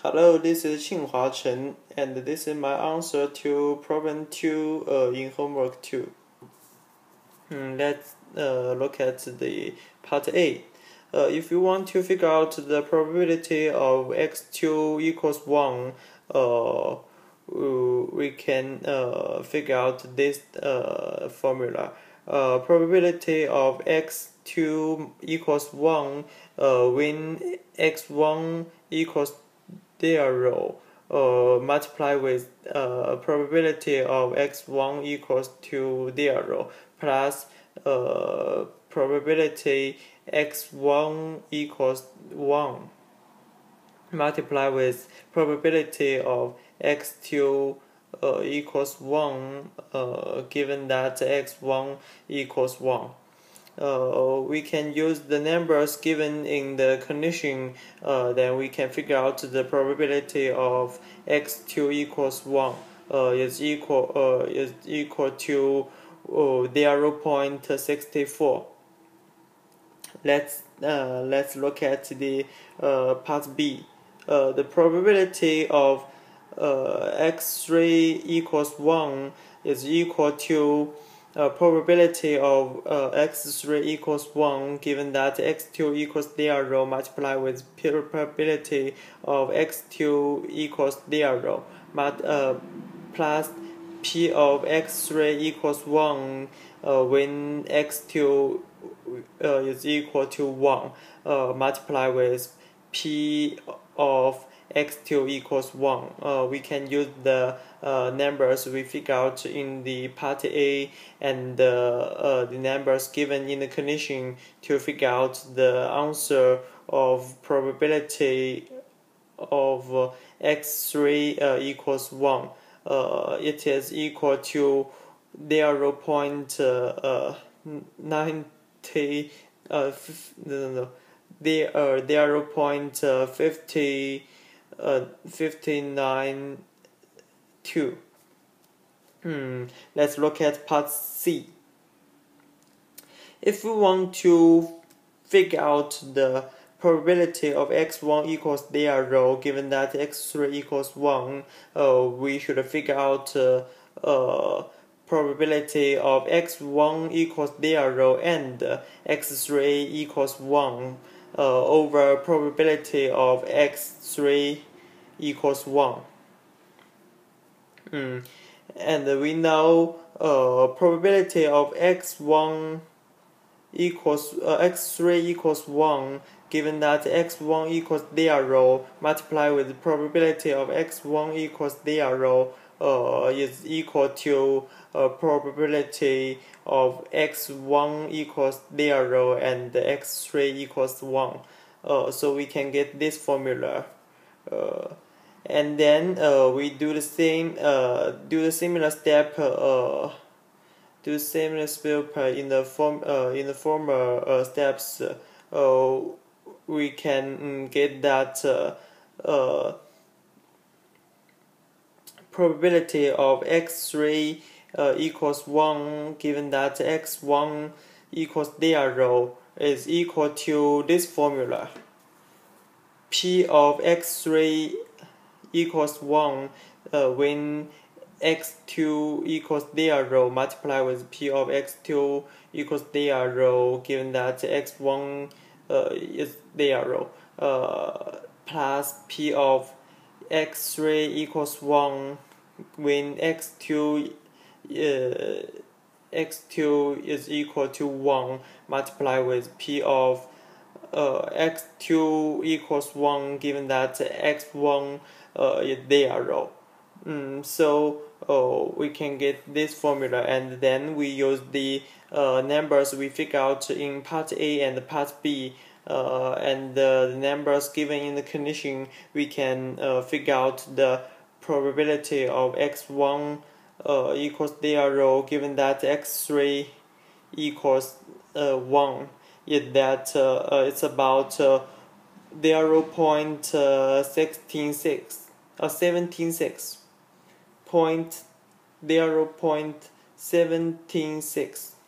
Hello, this is Qinghua Chen, and this is my answer to problem 2 in homework 2. Let's look at the part A. If you want to figure out the probability of x2 equals 1, we can figure out this formula. Probability of x2 equals 1 when x1 equals 0 multiply with probability of x1 equals to 0 plus probability x1 equals 1 multiply with probability of x2 equals 1 given that x1 equals 1. We can use the numbers given in the condition, then we can figure out the probability of x2 equals 1 is equal to 0.64. Let's look at the part B. The probability of x3 equals 1 is equal to probability of x3 equals 1 given that x2 equals 0 multiply with probability of x2 equals 0 plus p of x3 equals 1 when x2 is equal to 1 multiply with p of x2 equals 1. We can use the numbers we figure out in the part A and the numbers given in the condition to figure out the answer of probability of x3 equals 1. It is equal to 0.90 0.592. Let's look at part C. If we want to figure out the probability of x1 equals 0 given that x3 equals 1, we should figure out probability of x1 equals 0 and x3 equals 1 over probability of x3 equals 1. And we know probability of x1 equals x3 equals 1 given that x1 equals 0 multiply with probability of x1 equals 0 is equal to probability of x1 equals 0 and x3 equals 1. So we can get this formula. And then we do the same, do the similar step in the former steps. We can get that probability of x3 equals 1 given that x1 equals 0 is equal to this formula. P of x3 equals 1 when x2 equals 0 multiply with p of x2 equals 0 given that x1 is 0 plus p of x3 equals 1 when x2 is equal to 1 multiply with p of x2 equals 1 given that x1 is 0. So we can get this formula, and then we use the numbers we figure out in part A and part B, and the numbers given in the condition we can figure out the probability of x1 equals 0 given that x3 equals 1 is that it's about 0.76.